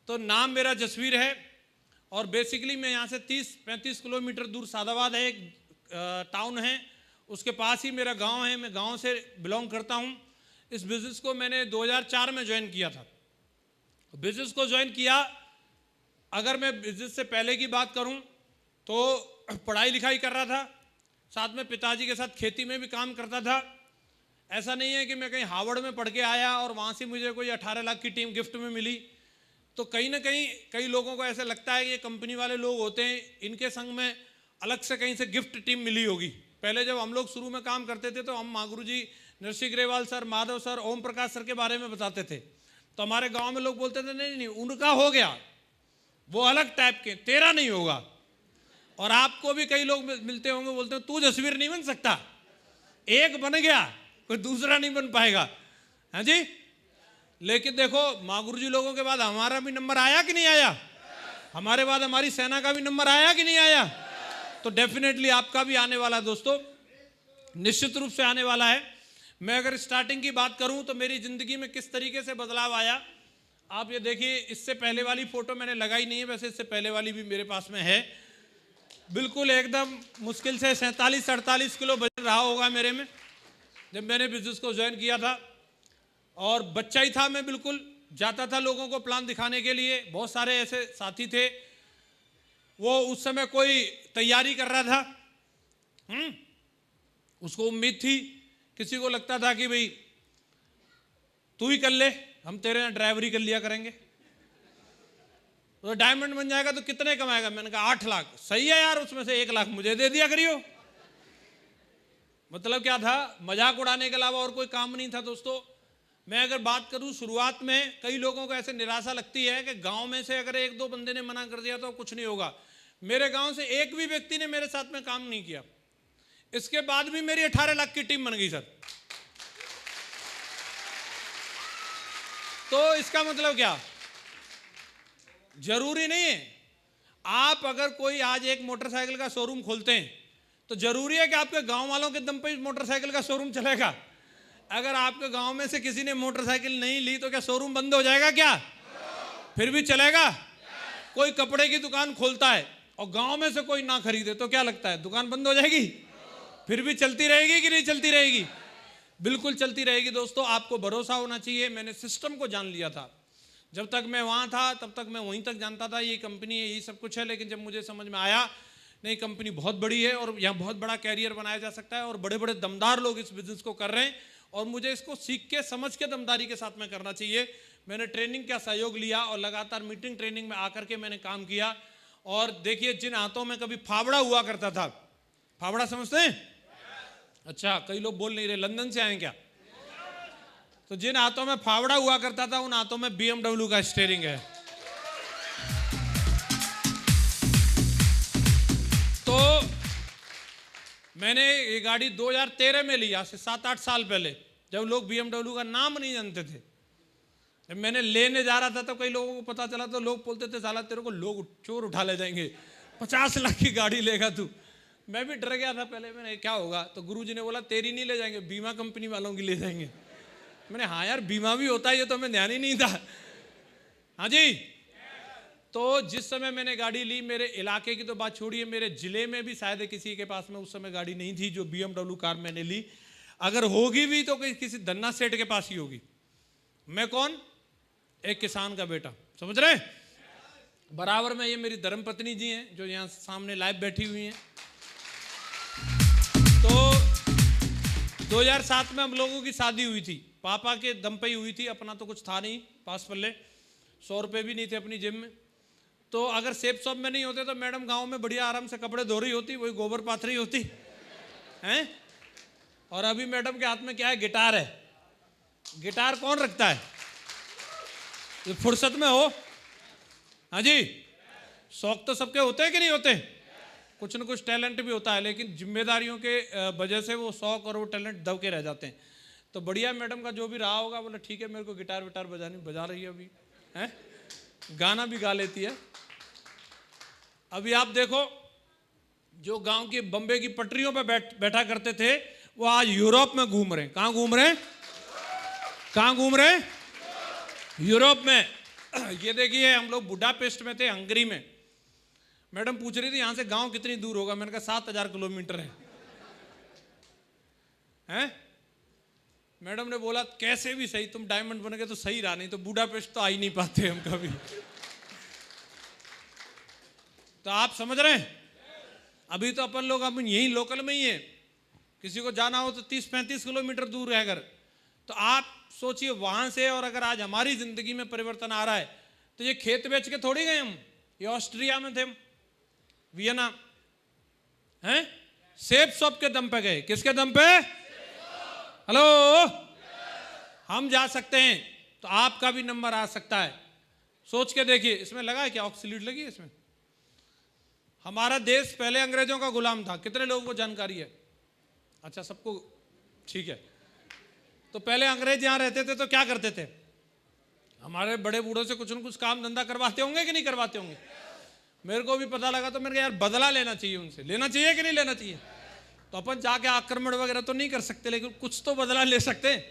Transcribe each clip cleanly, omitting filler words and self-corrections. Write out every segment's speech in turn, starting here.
तो नाम मेरा जसवीर है और बेसिकली मैं यहाँ से 30-35 किलोमीटर दूर सादाबाद है, एक टाउन है, उसके पास ही मेरा गांव है। मैं गांव से बिलोंग करता हूँ। इस बिज़नेस को मैंने 2004 में ज्वाइन किया था। बिज़नेस को ज्वाइन किया, अगर मैं बिज़नेस से पहले की बात करूँ तो पढ़ाई लिखाई कर रहा था, साथ में पिताजी के साथ खेती में भी काम करता था। ऐसा नहीं है कि मैं कहीं हार्वर्ड में पढ़ के आया और वहाँ से मुझे कोई 18 लाख की टीम गिफ्ट में मिली। तो कहीं ना कहीं कई लोगों को ऐसा लगता है कि ये कंपनी वाले लोग होते हैं, इनके संग में अलग से कहीं से गिफ्ट टीम मिली होगी। पहले जब हम लोग शुरू में काम करते थे तो हम महागुरु जी, Narasimha Grewal sir, Madhav sir, Om Prakash sir के बारे में बताते थे। तो हमारे गांव में लोग बोलते थे नहीं नहीं उनका हो गया, वो अलग टाइप के, तेरा नहीं होगा। और आपको भी कई लोग मिलते होंगे, बोलते हैं तू जसवीर नहीं बन सकता, एक बन गया कोई दूसरा नहीं बन पाएगा। हाँ जी, लेकिन देखो महागुरु जी लोगों के बाद हमारा भी नंबर आया कि नहीं आया? हमारे बाद हमारी सेना का भी नंबर आया कि नहीं आया? तो डेफिनेटली आपका भी आने वाला है दोस्तों, निश्चित रूप से आने वाला है। मैं अगर स्टार्टिंग की बात करूं तो मेरी ज़िंदगी में किस तरीके से बदलाव आया, आप ये देखिए। इससे पहले वाली फ़ोटो मैंने लगाई नहीं है, वैसे इससे पहले वाली भी मेरे पास में है। बिल्कुल एकदम मुश्किल से 47-48 किलो वजन रहा होगा मेरे में जब मैंने बिज़नेस को ज्वाइन किया था। और बच्चा ही था मैं, बिल्कुल जाता था लोगों को प्लान दिखाने के लिए। बहुत सारे ऐसे साथी थे, वो उस समय कोई तैयारी कर रहा था, उसको उम्मीद थी, किसी को लगता था कि भाई तू ही कर ले, हम तेरे यहाँ ड्राइवरी कर लिया करेंगे, तो डायमंड बन जाएगा। तो कितने कमाएगा? मैंने कहा 8 लाख। सही है यार, उसमें से 1 लाख मुझे दे दिया करियो। मतलब क्या था, मजाक उड़ाने के अलावा और कोई काम नहीं था दोस्तों। मैं अगर बात करूं, शुरुआत में कई लोगों को ऐसे निराशा लगती है कि गांव में से अगर 1-2 बंदे ने मना कर दिया तो कुछ नहीं होगा। मेरे गांव से एक भी व्यक्ति ने मेरे साथ में काम नहीं किया, इसके बाद भी मेरी 18 लाख की टीम बन गई सर। तो इसका मतलब क्या, जरूरी नहीं है आप अगर कोई आज एक मोटरसाइकिल का शोरूम खोलते हैं तो जरूरी है कि आपके गांव वालों के दम पे मोटरसाइकिल का शोरूम चलेगा। अगर आपके गांव में से किसी ने मोटरसाइकिल नहीं ली तो क्या शोरूम बंद हो जाएगा? क्या फिर भी चलेगा? कोई कपड़े की दुकान खोलता है और गांव में से कोई ना खरीदे तो क्या लगता है, दुकान बंद हो जाएगी? फिर भी चलती रहेगी कि नहीं चलती रहेगी? बिल्कुल चलती रहेगी दोस्तों। आपको भरोसा होना चाहिए। मैंने सिस्टम को जान लिया था। जब तक मैं वहाँ था तब तक मैं वहीं तक जानता था ये कंपनी है, यही सब कुछ है। लेकिन जब मुझे समझ में आया नहीं, कंपनी बहुत बड़ी है और यहाँ बहुत बड़ा कैरियर बनाया जा सकता है और बड़े बड़े दमदार लोग इस बिज़नेस को कर रहे हैं और मुझे इसको सीख के समझ के दमदारी के साथ में करना चाहिए। मैंने ट्रेनिंग का सहयोग लिया और लगातार मीटिंग ट्रेनिंग में आकर के मैंने काम किया। और देखिए, जिन हाथों में कभी फावड़ा हुआ करता था, फावड़ा समझते हैं? अच्छा, कई लोग बोल नहीं रहे, लंदन से आए क्या? तो जिन हाथों में फावड़ा हुआ करता था उन हाथों में BMW का स्टीयरिंग है। तो मैंने ये गाड़ी 2013 में ली, आज से 7-8 साल पहले, जब लोग BMW का नाम नहीं जानते थे। जब मैंने लेने जा रहा था तो कई लोगों को पता चला तो लोग बोलते थे साला तेरे को लोग चोर उठा ले जाएंगे, 50 लाख की गाड़ी लेगा तू। मैं भी डर गया था पहले, मैंने क्या होगा? तो गुरुजी ने बोला तेरी नहीं ले जाएंगे, बीमा कंपनी वालों की ले जाएंगे। मैंने हाँ यार, बीमा भी होता है, ये तो हमें ध्यान ही नहीं था। हाँ जी। तो जिस समय मैंने गाड़ी ली, मेरे इलाके की तो बात छोड़िए, मेरे जिले में भी शायद किसी के पास में उस समय गाड़ी नहीं थी जो BMW कार मैंने ली। अगर होगी भी तो किसी धन्ना सेठ के पास ही होगी। मैं कौन? एक किसान का बेटा, समझ रहे? बराबर में ये मेरी धर्मपत्नी जी हैं जो यहाँ सामने लाइव बैठी हुई हैं। तो 2007 में हम लोगों की शादी हुई थी, पापा के दम पे ही हुई थी, अपना तो कुछ था नहीं पास पल्ले, 100 रुपये भी नहीं थे अपनी जेब में। तो अगर सेब शॉप में नहीं होते तो मैडम गांव में बढ़िया आराम से कपड़े धो रही होती, वही गोबर पाथ रही होती हैं। और अभी मैडम के हाथ में क्या है? गिटार है। गिटार कौन रखता है? ये फुर्सत में हो। हाँ जी, शौक तो सबके होते हैं कि नहीं होते? कुछ न कुछ टैलेंट भी होता है, लेकिन जिम्मेदारियों के वजह से वो शौक और वो टैलेंट दब के रह जाते हैं। तो बढ़िया मैडम का जो भी रहा होगा, बोला ठीक है, मेरे को गिटार विटार बजा रही है अभी, हैं, गाना भी गा लेती है। अभी आप देखो, जो गांव की बम्बे की पटरियों पे बैठा करते थे वो आज यूरोप में घूम रहे हैं। कहाँ घूम रहे हैं? कहाँ घूम रहे हैं? यूरोप में। ये देखिए, हम लोग बुडापेस्ट में थे, हंगरी में। मैडम पूछ रही थी यहाँ से गांव कितनी दूर होगा, मैंने कहा 7,000 किलोमीटर है। हैं? मैडम ने बोला कैसे भी सही, तुम डायमंड बन गए तो सही रहा, नहीं तो बुडापेस्ट तो आ ही नहीं पाते हम कभी। तो आप समझ रहे हैं, अभी तो अपन लोग अब यही लोकल में ही है। किसी को जाना हो तो 30-35 किलोमीटर दूर है अगर, तो आप सोचिए वहां से। और अगर आज हमारी जिंदगी में परिवर्तन आ रहा है तो ये खेत बेच के थोड़ी गए हम। ये ऑस्ट्रिया में थे, वियना, हैं, सेब शॉप के दम पे गए। किसके दम पे? हेलो, हम जा सकते हैं तो आपका भी नंबर आ सकता है। सोच के देखिए, इसमें लगा है क्या? ऑक्सीलीड लगी है इसमें। हमारा देश पहले अंग्रेजों का गुलाम था, कितने लोगों को जानकारी है? अच्छा, सबको ठीक है। तो पहले अंग्रेज यहां रहते थे तो क्या करते थे? हमारे बड़े बूढ़ों से कुछ न कुछ काम धंधा करवाते होंगे कि नहीं करवाते होंगे? मेरे को भी पता लगा तो मेरे को यार बदला लेना चाहिए उनसे। लेना चाहिए कि नहीं लेना चाहिए? तो अपन जाके आक्रमण वगैरह तो नहीं कर सकते, लेकिन कुछ तो बदला ले सकते हैं।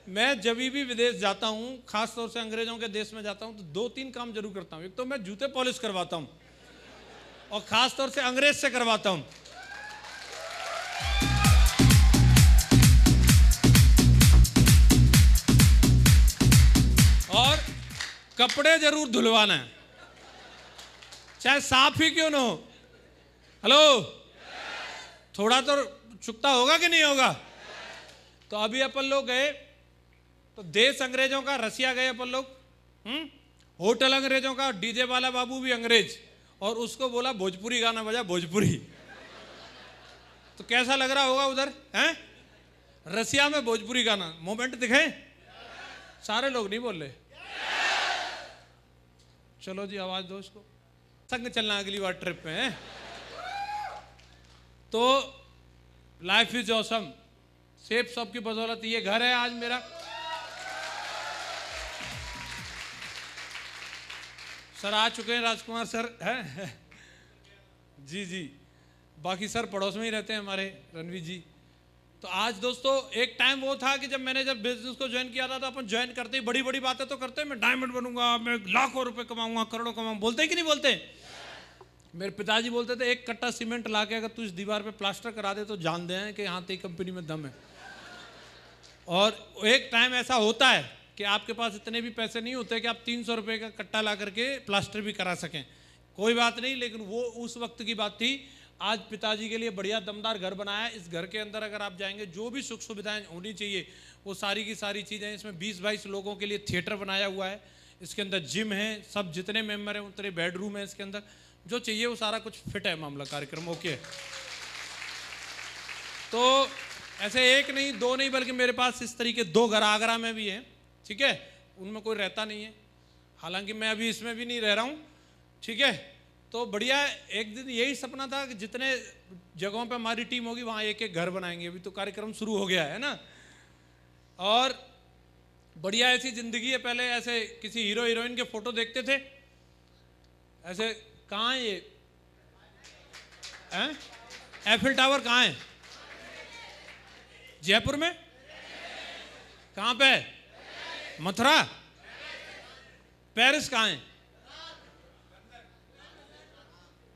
मैं जब भी विदेश जाता हूँ, खासतौर से अंग्रेजों के देश में जाता हूँ, तो 2-3 काम जरूर करता हूँ। एक तो मैं जूते पॉलिश करवाता हूँ, और खासतौर से अंग्रेज से करवाता हूँ। और कपड़े जरूर धुलवाना है, चाहे साफ ही क्यों ना हो। हेलो, थोड़ा तो चुकता होगा कि नहीं होगा? तो अभी अपन लोग गए तो देश अंग्रेजों का, रसिया गए अपन लोग, होटल अंग्रेजों का, डीजे वाला बाबू भी अंग्रेज, और उसको बोला भोजपुरी गाना बजा, भोजपुरी। तो कैसा लग रहा होगा उधर, हैं? रसिया में भोजपुरी गाना, मोमेंट दिखे? सारे लोग नहीं बोल रहे। चलो जी, आवाज दो इसको, संग चलना अगली बार ट्रिप में है। तो लाइफ इज ऑसम, सेब शॉप की बदौलत ये घर है आज मेरा। सर आ चुके हैं, राजकुमार सर है जी जी, बाकी सर पड़ोस में ही रहते हैं हमारे, रणवीर जी। तो आज दोस्तों, एक टाइम वो था कि जब बिजनेस को ज्वाइन किया था तो अपन ज्वाइन करते ही बड़ी बड़ी बातें तो करते हैं, मैं डायमंड बनूंगा, मैं लाखों रुपए कमाऊंगा, करोड़ों कमाऊंगा, बोलते हैं कि नहीं बोलते? मेरे पिताजी बोलते थे, एक कट्टा सीमेंट ला के अगर तू इस दीवार पे प्लास्टर करा दे तो जान दे कि हाँ तेरी कंपनी में दम है। और एक टाइम ऐसा होता है कि आपके पास इतने भी पैसे नहीं होते कि आप 300 रुपये का कट्टा ला करके प्लास्टर भी करा सकें। कोई बात नहीं, लेकिन वो उस वक्त की बात थी। आज पिताजी के लिए बढ़िया दमदार घर बनाया है। इस घर के अंदर अगर आप जाएंगे, जो भी सुख सुविधाएं होनी चाहिए वो सारी की सारी चीज़ें। इसमें 20-22 लोगों के लिए थिएटर बनाया हुआ है, इसके अंदर जिम है, सब जितने मेंबर हैं उतने बेडरूम है, इसके अंदर जो चाहिए वो सारा कुछ फिट है, मामला कार्यक्रम ओके। तो ऐसे एक नहीं, दो नहीं, बल्कि मेरे पास इस तरीके 2 घर आगरा में भी हैं, ठीक है? उनमें कोई रहता नहीं है, हालांकि मैं अभी इसमें भी नहीं रह रहा हूँ, ठीक है? तो बढ़िया, एक दिन यही सपना था कि जितने जगहों पे हमारी टीम होगी वहाँ एक एक घर बनाएंगे। अभी तो कार्यक्रम शुरू हो गया है ना। और बढ़िया ऐसी जिंदगी है। पहले ऐसे किसी हीरो हीरोइन के फोटो देखते थे, ऐसे कहाँ है ये एफिल टावर? कहाँ है? जयपुर में? कहाँ पे? मथुरा? पेरिस कहाँ है?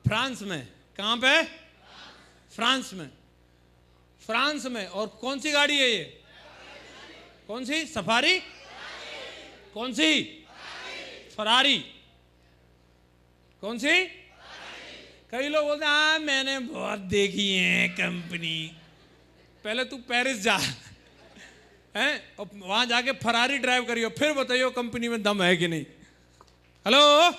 फ्रांस में? कहाँ पे? फ्रांस में। फ्रांस में। और कौन सी गाड़ी है ये? कौन सी? सफारी? कौन सी? फरारी। कौन सी? कई लोग बोलते हैं हाँ मैंने बहुत देखी है कंपनी। पहले तू पेरिस जा हैं, और वहां जाके फरारी ड्राइव करियो, फिर बताइयो कंपनी में दम है कि नहीं। हेलो,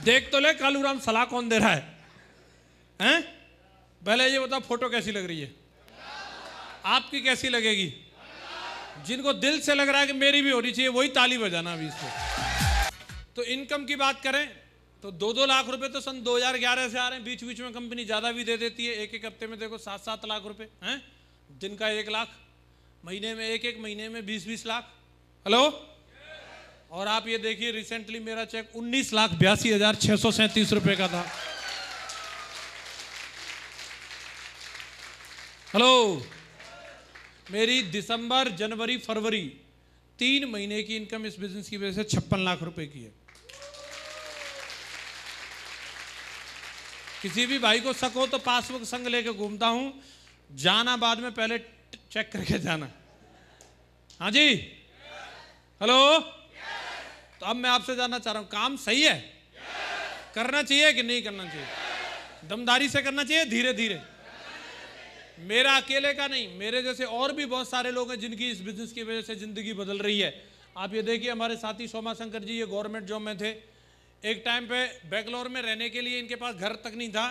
देख तो ले कालूराम सलाह कौन दे रहा है? हैं? पहले ये बता, फोटो कैसी लग रही है? आपकी कैसी लगेगी? जिनको दिल से लग रहा है कि मेरी भी होनी चाहिए, वही ताली बजाना अभी इसको। तो इनकम की बात करें तो 2-2 लाख रुपए तो सन 2011 से आ रहे हैं। बीच बीच में कंपनी ज़्यादा भी दे देती है। एक हफ्ते में देखो 7-7 लाख रुपए हैं, दिन का 1 लाख, महीने में 1 महीने में 20-20 लाख। हेलो, और आप ये देखिए रिसेंटली मेरा चेक 19,82,637 रुपए का था। हेलो, मेरी दिसंबर, जनवरी, फरवरी 3 महीने की इनकम इस बिजनेस की वजह से 56 लाख रुपए की है। किसी भी भाई को शक हो तो पासबुक संग लेके घूमता हूं, जाना बाद में, पहले चेक करके जाना। हाँ जी, हेलो। तो अब मैं आपसे जानना चाह रहा हूं, काम सही है? करना चाहिए कि नहीं करना चाहिए? दमदारी से करना चाहिए, धीरे धीरे? मेरा अकेले का नहीं, मेरे जैसे और भी बहुत सारे लोग हैं जिनकी इस बिजनेस की वजह से जिंदगी बदल रही है। आप ये देखिए, हमारे साथी सोमा शंकर जी, ये गवर्नमेंट जॉब में थे, एक टाइम पे बेंगलोर में रहने के लिए इनके पास घर तक नहीं था,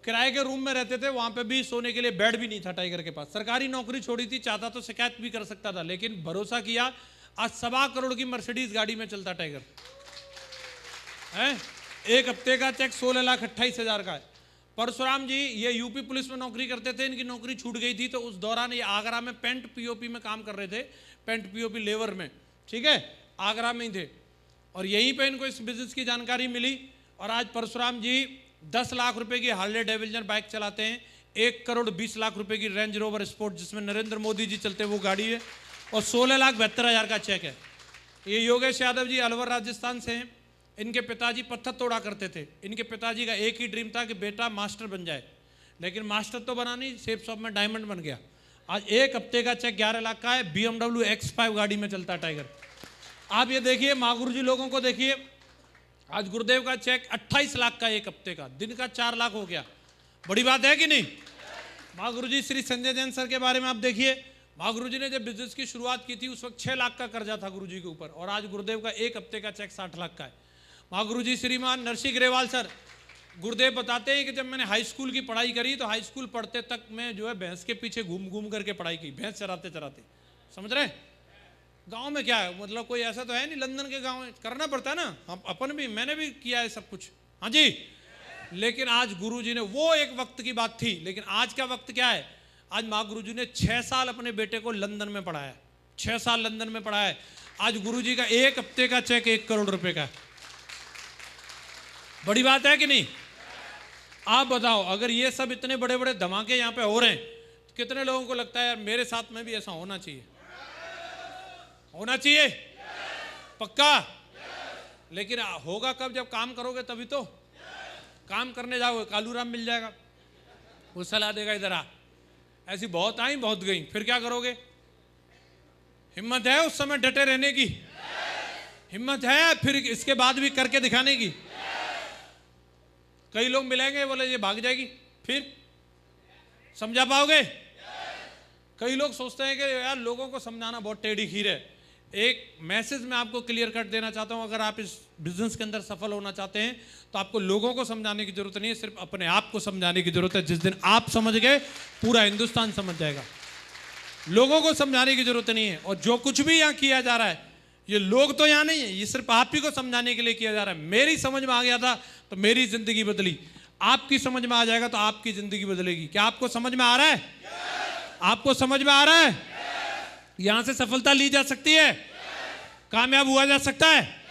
किराए के रूम में रहते थे, वहां पे भी सोने के लिए बेड भी नहीं था टाइगर के पास। सरकारी नौकरी छोड़ी थी, चाहता तो शिकायत भी कर सकता था, लेकिन भरोसा किया। आज 1.25 करोड़ की मर्सिडीज गाड़ी में चलता टाइगर है। एक हफ्ते का चेक 16,28,000 का है। परशुराम जी ये यूपी पुलिस में नौकरी करते थे, इनकी नौकरी छूट गई थी, तो उस दौरान ये आगरा में पेंट पीओपी में काम कर रहे थे, पेंट पीओपी लेबर में, ठीक है, आगरा में ही थे। और यहीं पे इनको इस बिजनेस की जानकारी मिली, और आज परशुराम जी 10 लाख रुपए की हार्ले डेविल्जन बाइक चलाते हैं, 1 करोड़ 20 लाख रुपए की रेंज रोवर स्पोर्ट जिसमें नरेंद्र मोदी जी चलते हैं वो गाड़ी है, और 16,72,000 का चेक है। ये योगेश यादव जी अलवर राजस्थान से हैं। इनके पिताजी पत्थर तोड़ा करते थे। इनके पिताजी का एक ही ड्रीम था कि बेटा मास्टर बन जाए, लेकिन मास्टर तो बना नहीं, सेफ शॉप में डायमंड बन गया। आज एक हफ्ते का चेक 11 लाख का है, BMW X5 गाड़ी में चलता है टाइगर। आप ये देखिए, महागुरु जी लोगों को देखिए, आज गुरुदेव का चेक 28 लाख का एक हफ्ते का, दिन का 4 लाख हो गया। बड़ी बात है कि नहीं? महागुरु जी श्री संजय जैन सर के बारे में आप देखिए, महागुरु जी ने जब बिजनेस की शुरुआत की थी उस वक्त 6 लाख का कर्जा था गुरु जी के ऊपर, और आज गुरुदेव का एक हफ्ते का चेक 60 लाख का है। महागुरु जी श्रीमान नरसिंह ग्रेवाल सर, गुरुदेव बताते हैं कि जब मैंने हाई स्कूल की पढ़ाई करी तो हाई स्कूल पढ़ते तक मैं जो है भैंस के पीछे घूम घूम करके पढ़ाई की, भैंस चराते चराते, समझ रहे? गांव में क्या है, मतलब कोई ऐसा तो है नहीं, लंदन के गांव में करना पड़ता है ना, हम अपन भी, मैंने भी किया है सब कुछ। हाँ जी, लेकिन आज गुरु जी ने, वो एक वक्त की बात थी, लेकिन आज का वक्त क्या है? आज महागुरु जी ने 6 साल अपने बेटे को लंदन में पढ़ाया, 6 साल लंदन में पढ़ाया है। आज गुरु जी का एक हफ्ते का चेक 1 करोड़ रुपए का है। बड़ी बात है कि नहीं? आप बताओ, अगर ये सब इतने बड़े बड़े धमाके यहाँ पे हो रहे हैं तो कितने लोगों को लगता है यार मेरे साथ में भी ऐसा होना चाहिए? होना चाहिए पक्का। लेकिन होगा कब? जब काम करोगे तभी तो। काम करने जाओगे, कालूराम मिल जाएगा, वो सलाह देगा इधर आ, ऐसी बहुत आई बहुत गई, फिर क्या करोगे? हिम्मत है उस समय डटे रहने की? हिम्मत है फिर इसके बाद भी करके दिखाने की? कई लोग मिलेंगे बोले ये भाग जाएगी, फिर समझा पाओगे? कई लोग सोचते हैं कि यार लोगों को समझाना बहुत टेढ़ी खीर है। एक मैसेज मैं आपको क्लियर कट देना चाहता हूं, अगर आप इस बिजनेस के अंदर सफल होना चाहते हैं तो आपको लोगों को समझाने की जरूरत नहीं है, सिर्फ अपने आप को समझाने की जरूरत है। जिस दिन आप समझ गए पूरा हिंदुस्तान समझ जाएगा। लोगों को समझाने की जरूरत नहीं है। और जो कुछ भी यहाँ किया जा रहा है, ये लोग तो यहाँ नहीं है, ये सिर्फ आप ही को समझाने के लिए किया जा रहा है। मेरी समझ में आ गया था तो मेरी जिंदगी बदली, आपकी समझ में आ जाएगा तो आपकी जिंदगी बदलेगी। क्या आपको समझ में आ रहा है? आपको समझ में आ रहा है? यहां से सफलता ली जा सकती है, कामयाब हुआ जा सकता है।